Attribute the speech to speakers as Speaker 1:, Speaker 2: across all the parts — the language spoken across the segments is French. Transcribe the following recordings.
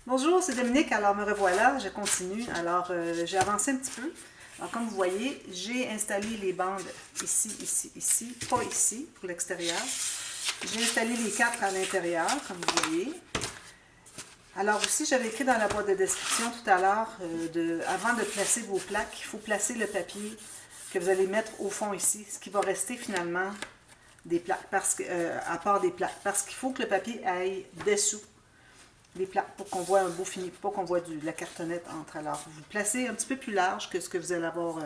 Speaker 1: Bonjour, c'est Dominique. Alors, me revoilà, je continue. Alors, j'ai avancé un petit peu. Alors, comme vous voyez, j'ai installé les bandes ici, ici, ici, pas ici, pour l'extérieur. J'ai installé les 4 à l'intérieur, comme vous voyez. Alors aussi, j'avais écrit dans la boîte de description tout à l'heure, avant de placer vos plaques, il faut placer le papier que vous allez mettre au fond ici, ce qui va rester finalement des plaques, à part des plaques, parce qu'il faut que le papier aille dessous les plaques pour qu'on voit un beau fini, pas qu'on voit de la cartonnette entre. Alors, vous le placez un petit peu plus large que ce que vous allez avoir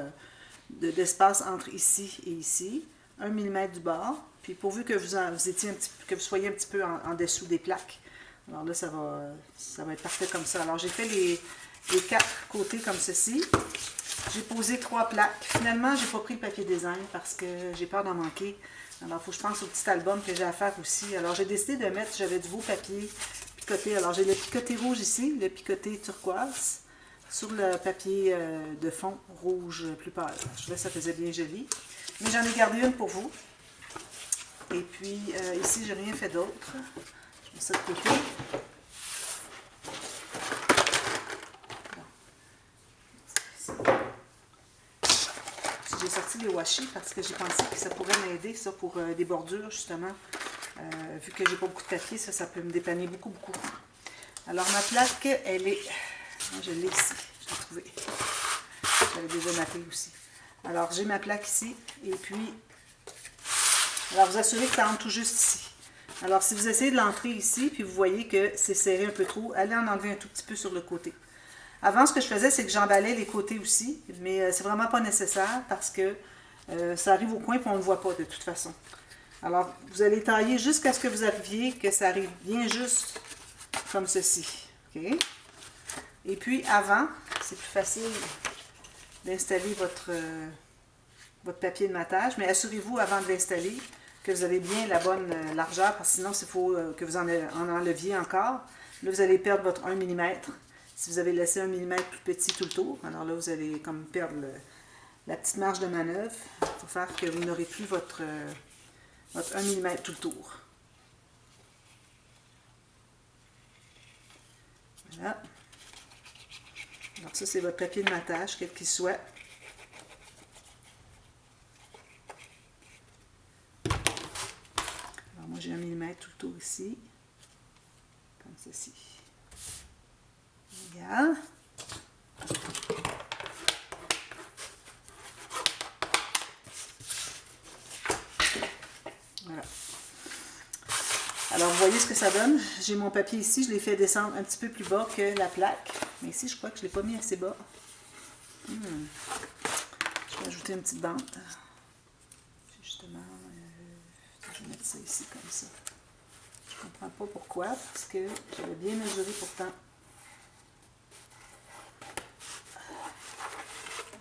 Speaker 1: d'espace entre ici et ici, 1 mm du bord, puis pourvu que que vous soyez un petit peu en dessous des plaques. Alors là, ça va être parfait comme ça. Alors, j'ai fait les 4 côtés comme ceci. J'ai posé 3 plaques. Finalement, j'ai pas pris le papier design parce que j'ai peur d'en manquer. Alors, il faut que je pense au petit album que j'ai à faire aussi. Alors, j'ai décidé de mettre, j'avais du beau papier picoté. Alors, j'ai le picoté rouge ici, le picoté turquoise, sur le papier de fond rouge plus pâle. Je trouvais que ça faisait bien joli. Mais j'en ai gardé une pour vous. Et puis, ici, j'ai rien fait d'autre. Je mets ça de côté. J'ai sorti les washi parce que j'ai pensé que ça pourrait m'aider, ça, pour des bordures, justement. Vu que j'ai pas beaucoup de papier, ça peut me dépanner beaucoup, beaucoup. Alors, ma plaque, elle est... Je l'ai ici, je l'ai trouvée. J'avais déjà maté aussi. Alors, j'ai ma plaque ici, et puis... Alors, vous assurez que ça entre tout juste ici. Alors, si vous essayez de l'entrer ici, puis vous voyez que c'est serré un peu trop, allez en enlever un tout petit peu sur le côté. Avant, ce que je faisais, c'est que j'emballais les côtés aussi, mais c'est vraiment pas nécessaire parce que ça arrive au coin et on ne le voit pas de toute façon. Alors, vous allez tailler jusqu'à ce que vous arriviez, que ça arrive bien juste comme ceci. Okay? Et puis, avant, c'est plus facile d'installer votre papier de matage, mais assurez-vous avant de l'installer que vous avez bien la bonne largeur, parce que sinon, il faut que vous en enleviez encore. Là, vous allez perdre votre 1 mm. Si vous avez laissé 1 mm tout petit tout le tour, alors là, vous allez comme perdre la petite marge de manœuvre. Il faut faire que vous n'aurez plus votre 1 mm tout le tour. Voilà. Alors ça, c'est votre papier de matage, quel qu'il soit. Alors moi, j'ai 1 mm tout le tour ici, comme ceci. Regarde. Voilà. Alors, vous voyez ce que ça donne. J'ai mon papier ici, je l'ai fait descendre un petit peu plus bas que la plaque. Mais ici, je crois que je ne l'ai pas mis assez bas. Je vais ajouter une petite bande. Justement, je vais mettre ça ici comme ça. Je ne comprends pas pourquoi, parce que j'avais bien mesuré pourtant.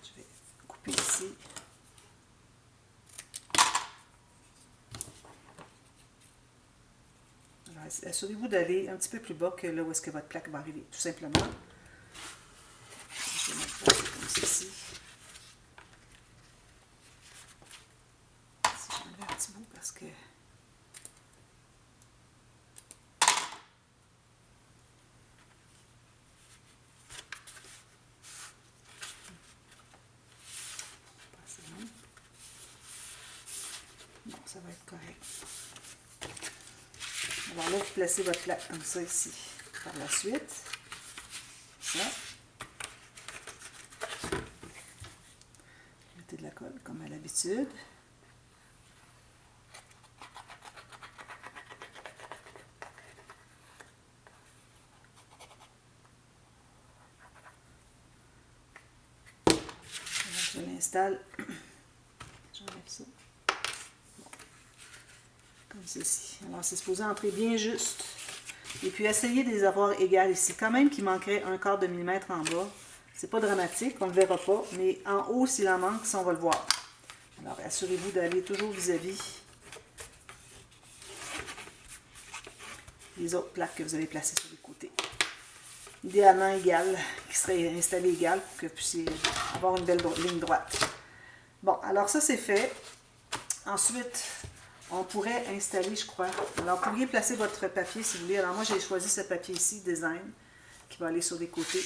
Speaker 1: Je vais couper ici. Assurez-vous d'aller un petit peu plus bas que là où est-ce que votre plaque va arriver, tout simplement. Je vais mettre ça comme ceci. Si j'enlève un petit bout parce que... Bon, ça va être correct. Alors là, vous placez votre plaque comme ça ici. Par la suite, ça. Mettez de la colle comme à l'habitude. Je l'installe. J'enlève ça. Bon. Comme ceci. Alors, c'est supposé entrer bien juste. Et puis, essayez de les avoir égales ici. Quand même qu'il manquerait 1/4 de millimètre en bas. C'est pas dramatique, on ne le verra pas. Mais en haut, s'il en manque, ça, on va le voir. Alors, assurez-vous d'aller toujours vis-à-vis les autres plaques que vous avez placées sur les côtés. Idéalement égales, qui seraient installées égales pour que vous puissiez avoir une belle ligne droite. Bon, alors ça, c'est fait. Ensuite, on pourrait installer, je crois. Alors, vous pourriez placer votre papier si vous voulez. Alors, moi, j'ai choisi ce papier ici, Design. qui va aller sur les côtés.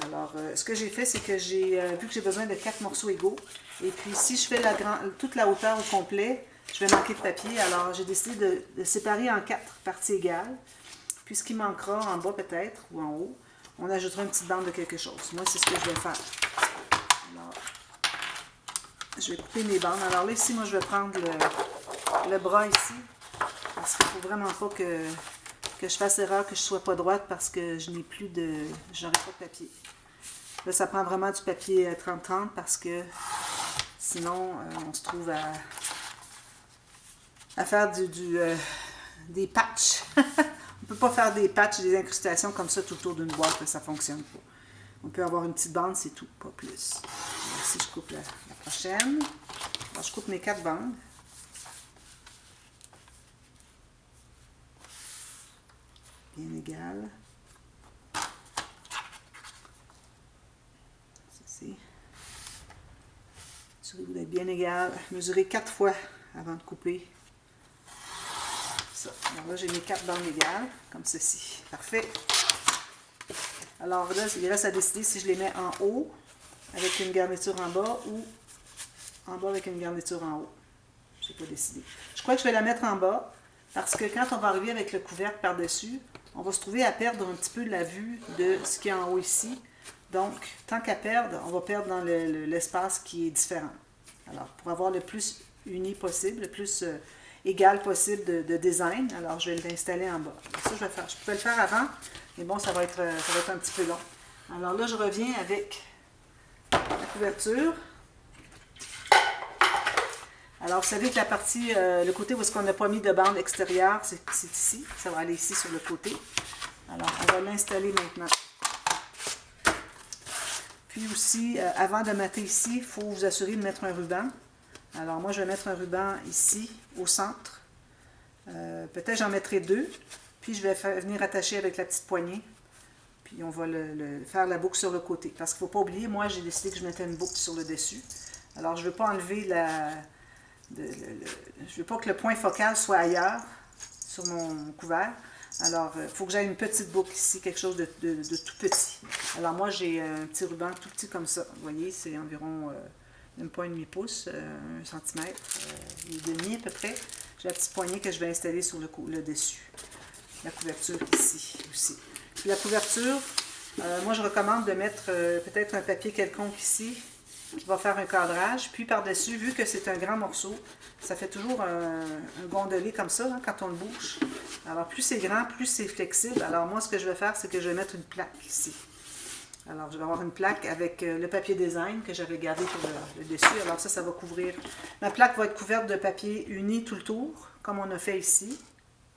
Speaker 1: Alors, ce que j'ai fait, c'est que j'ai vu que j'ai besoin de 4 morceaux égaux. Et puis, si je fais toute la hauteur au complet, je vais manquer de papier. Alors, j'ai décidé de séparer en 4 parties égales. Puis, ce qui manquera en bas peut-être, ou en haut, on ajoutera une petite bande de quelque chose. Moi, c'est ce que je vais faire. Alors, je vais couper mes bandes. Alors là, ici, moi, je vais prendre le bras ici. Parce qu'il ne faut vraiment pas que je fasse erreur, que je ne sois pas droite parce que je n'ai plus de... j'aurai pas de papier. Là, ça prend vraiment du papier 30-30 parce que sinon, on se trouve à faire des patchs. On ne peut pas faire des patchs, des incrustations comme ça tout autour d'une boîte, ça ne fonctionne pas. On peut avoir une petite bande, c'est tout, pas plus. Alors, ici, je coupe la prochaine. Alors, je coupe mes 4 bandes. Bien égales. Ceci. Assurez-vous d'être bien égal. Mesurez 4 fois avant de couper. Ça. Alors là, j'ai mes 4 bandes égales, comme ceci. Parfait. Alors là, il reste à décider si je les mets en haut, avec une garniture en bas, ou en bas avec une garniture en haut. Je n'ai pas décidé. Je crois que je vais la mettre en bas, parce que quand on va arriver avec le couvercle par-dessus, on va se trouver à perdre un petit peu la vue de ce qui est en haut ici. Donc, tant qu'à perdre, on va perdre dans l'espace qui est différent. Alors, pour avoir le plus uni possible, le plus égal possible de design, alors je vais l'installer en bas. Alors, ça, je pouvais le faire avant, mais bon, ça va être un petit peu long. Alors là, je reviens avec la couverture. Alors, vous savez que la partie, le côté où est-ce qu'on n'a pas mis de bande extérieure, c'est ici. Ça va aller ici sur le côté. Alors, on va l'installer maintenant. Puis aussi, avant de mater ici, il faut vous assurer de mettre un ruban. Alors, moi, je vais mettre un ruban ici, au centre. Peut-être j'en mettrai 2. Puis, je vais venir attacher avec la petite poignée. Puis, on va faire la boucle sur le côté. Parce qu'il ne faut pas oublier, moi, j'ai décidé que je mettais une boucle sur le dessus. Alors, je ne veux pas enlever je ne veux pas que le point focal soit ailleurs, sur mon couvert. Alors, il faut que j'aie une petite boucle ici, quelque chose de tout petit. Alors, moi, j'ai un petit ruban tout petit comme ça. Vous voyez, c'est environ, même pas 1,5 pouce, 1 centimètre, et demi à peu près. J'ai la petite poignée que je vais installer sur le dessus. La couverture ici aussi. Puis la couverture, moi, je recommande de mettre peut-être un papier quelconque ici, qui va faire un cadrage. Puis par-dessus, vu que c'est un grand morceau, ça fait toujours un gondolé comme ça, hein, quand on le bouge. Alors, plus c'est grand, plus c'est flexible. Alors, moi, ce que je vais faire, c'est que je vais mettre une plaque ici. Alors, je vais avoir une plaque avec le papier design que j'avais gardé pour le dessus. Alors, ça va couvrir. Ma plaque va être couverte de papier uni tout le tour, comme on a fait ici.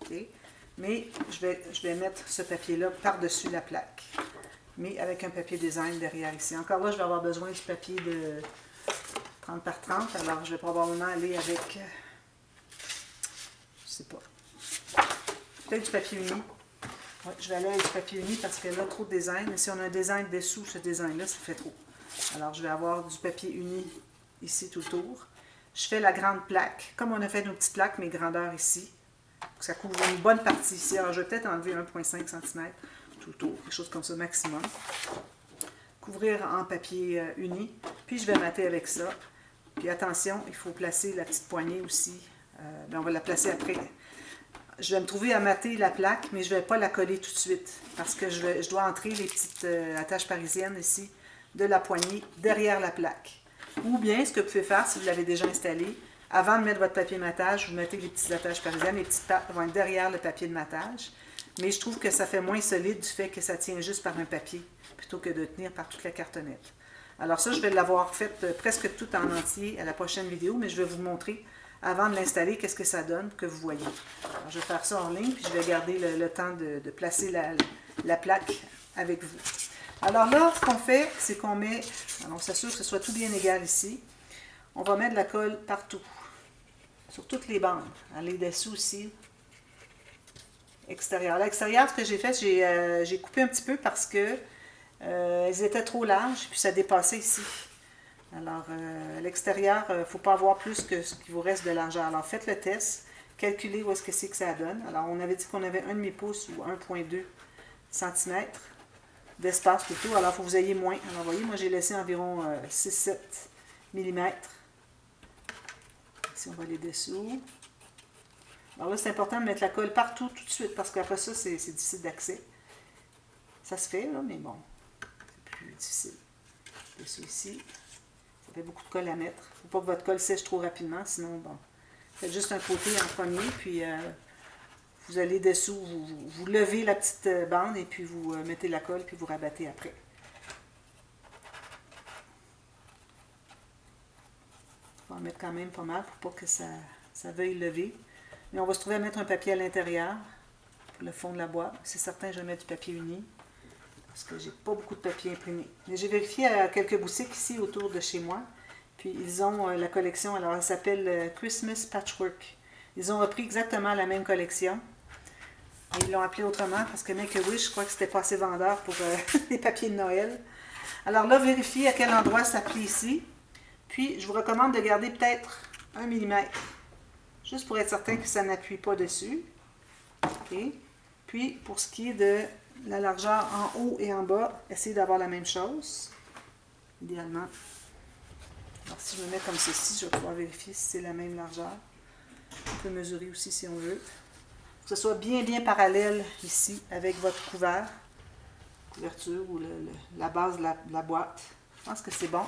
Speaker 1: Okay. Mais je vais mettre ce papier-là par-dessus la plaque. Mais avec un papier design derrière ici. Encore là, je vais avoir besoin du papier de 30 par 30. Alors, je vais probablement aller avec, je sais pas, peut-être du papier uni. Ouais, je vais aller avec du papier uni parce que là, trop de design. Mais si on a un design dessous ce design-là, ça fait trop. Alors, je vais avoir du papier uni ici tout autour. Je fais la grande plaque. Comme on a fait nos petites plaques, mes grandeurs ici. Ça couvre une bonne partie ici. Alors, je vais peut-être enlever 1,5 cm. Tout autour, quelque chose comme ça maximum. Couvrir en papier uni. Puis je vais mater avec ça. Puis attention, il faut placer la petite poignée aussi. On va la placer après. Je vais me trouver à mater la plaque, mais je ne vais pas la coller tout de suite. Parce que je dois entrer les petites attaches parisiennes ici de la poignée derrière la plaque. Ou bien, ce que vous pouvez faire, si vous l'avez déjà installé, avant de mettre votre papier matage, vous mettez les petites attaches parisiennes. Les petites pattes vont être derrière le papier de matage. Mais je trouve que ça fait moins solide du fait que ça tient juste par un papier, plutôt que de tenir par toute la cartonnette. Alors ça, je vais l'avoir fait presque tout en entier à la prochaine vidéo, mais je vais vous montrer, avant de l'installer, qu'est-ce que ça donne, que vous voyez. Alors, je vais faire ça en ligne, puis je vais garder le temps de placer la plaque avec vous. Alors là, ce qu'on fait, c'est qu'on met, alors on s'assure que ce soit tout bien égal ici. On va mettre de la colle partout, sur toutes les bandes. Aller dessous aussi. Extérieur. À l'extérieur, ce que j'ai fait, j'ai coupé un petit peu parce que elles étaient trop larges, puis ça dépassait ici. Alors, à l'extérieur, il ne faut pas avoir plus que ce qui vous reste de largeur. Alors, faites le test, calculez où est-ce que c'est que ça donne. Alors, on avait dit qu'on avait 1,5 pouce ou 1,2 cm. d'espace plutôt. Alors, il faut que vous ayez moins. Alors, vous voyez, moi, j'ai laissé environ 6-7 mm. Ici, on va aller dessous. Alors là, c'est important de mettre la colle partout tout de suite, parce qu'après ça, c'est difficile d'accès. Ça se fait, là, mais bon, c'est plus difficile. Dessous ici. Ça fait beaucoup de colle à mettre. Il ne faut pas que votre colle sèche trop rapidement, sinon, bon, faites juste un côté en premier, puis vous allez dessous, vous levez la petite bande, et puis vous mettez la colle, puis vous rabattez après. On va en mettre quand même pas mal pour pas que ça veuille lever. Mais on va se trouver à mettre un papier à l'intérieur, pour le fond de la boîte. C'est certain que je vais mettre du papier uni, parce que j'ai pas beaucoup de papier imprimé. Mais j'ai vérifié à quelques boutiques ici autour de chez moi. Puis ils ont la collection, alors elle s'appelle Christmas Patchwork. Ils ont repris exactement la même collection. Et ils l'ont appelée autrement parce que Make-A-Wish, je crois que c'était pas assez vendeur pour les papiers de Noël. Alors là, vérifiez à quel endroit ça plie ici. Puis je vous recommande de garder peut-être 1 mm. Juste pour être certain que ça n'appuie pas dessus. OK. Puis pour ce qui est de la largeur en haut et en bas, essayez d'avoir la même chose. Idéalement. Alors, si je me mets comme ceci, je vais pouvoir vérifier si c'est la même largeur. On peut mesurer aussi si on veut. Que ce soit bien parallèle ici avec votre couverture ou la base de la boîte. Je pense que c'est bon.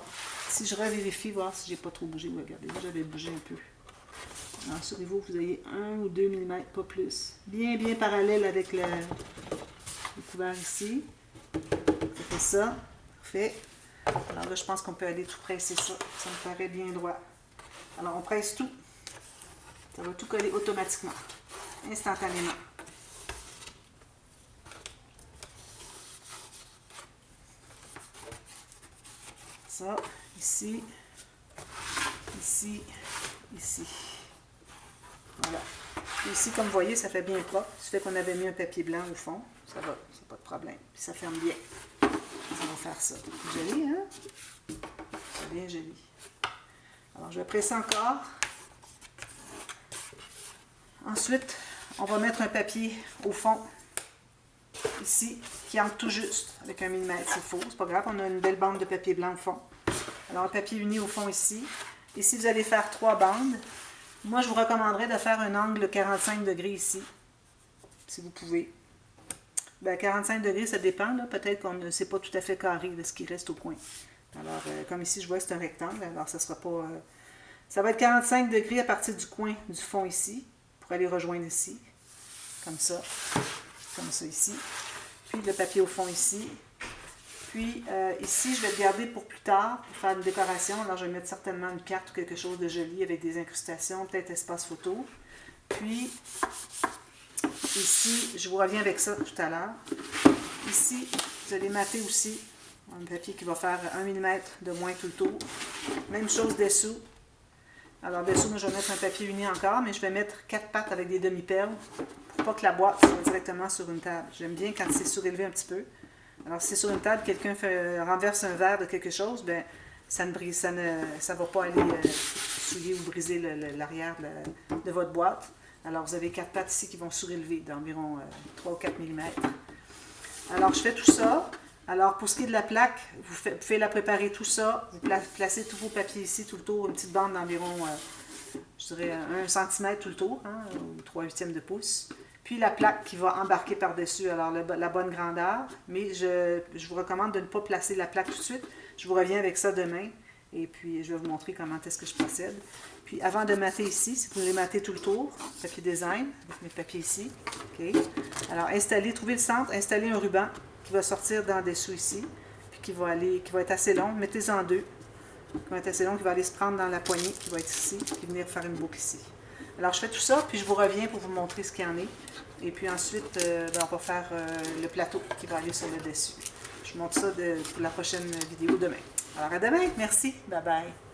Speaker 1: Si je revérifie, voir si j'ai pas trop bougé. Regardez, j'avais bougé un peu. Alors, assurez-vous que vous ayez 1 ou 2 mm, pas plus. Bien parallèle avec le couvert ici. Ça fait ça. Parfait. Alors là, je pense qu'on peut aller tout presser ça. Ça me paraît bien droit. Alors, on presse tout. Ça va tout coller automatiquement, instantanément. Ça, ici, ici, ici. Voilà. Et ici, comme vous voyez, ça fait bien propre. Ça fait qu'on avait mis un papier blanc au fond. Ça va, c'est pas de problème. Puis ça ferme bien. On va faire ça. Joli, hein? C'est bien joli. Alors, je vais presser encore. Ensuite, on va mettre un papier au fond, ici, qui entre tout juste, avec 1 mm s'il faut. C'est pas grave, on a une belle bande de papier blanc au fond. Alors, un papier uni au fond ici. Ici, vous allez faire 3 bandes. Moi, je vous recommanderais de faire un angle 45 degrés ici, si vous pouvez. Ben, 45 degrés, ça dépend. Peut-être qu'on ne sait pas tout à fait carré de ce qui reste au coin. Alors, comme ici, je vois que c'est un rectangle. Alors, ça sera pas... ça va être 45 degrés à partir du coin du fond ici, pour aller rejoindre ici. Comme ça ici. Puis, le papier au fond ici. Puis, ici, je vais le garder pour plus tard, pour faire une décoration. Alors, je vais mettre certainement une carte ou quelque chose de joli avec des incrustations, peut-être espace photo. Puis... ici, je vous reviens avec ça tout à l'heure. Ici, vous allez mater aussi un papier qui va faire 1 mm de moins tout le tour. Même chose dessous. Alors dessous, moi je vais mettre un papier uni encore, mais je vais mettre 4 pattes avec des demi-perles pour pas que la boîte soit directement sur une table. J'aime bien quand c'est surélevé un petit peu. Alors si c'est sur une table, quelqu'un renverse un verre de quelque chose, ben ça ne va pas aller souiller ou briser l'arrière de votre boîte. Alors, vous avez 4 pattes ici qui vont surélever d'environ 3 ou 4 mm. Alors, je fais tout ça. Alors, pour ce qui est de la plaque, vous pouvez la préparer tout ça. Vous placez tous vos papiers ici tout le tour, une petite bande d'environ, je dirais, 1 cm tout le tour, hein, ou 3/8 de pouce. Puis la plaque qui va embarquer par-dessus, alors la bonne grandeur. Mais je vous recommande de ne pas placer la plaque tout de suite. Je vous reviens avec ça demain. Et puis, je vais vous montrer comment est-ce que je procède. Puis, avant de mater ici, si vous voulez mater tout le tour, papier design, avec mes papiers ici. OK. Alors, trouvez le centre, installez un ruban qui va sortir dans dessous ici, puis qui va être assez long. Mettez-en 2, qui va être assez long, qui va aller se prendre dans la poignée, qui va être ici, puis venir faire une boucle ici. Alors, je fais tout ça, puis je vous reviens pour vous montrer ce qu'il y en est. Et puis ensuite, on va faire le plateau qui va aller sur le dessus. Je montre ça pour la prochaine vidéo demain. Alors, à demain. Merci. Bye bye.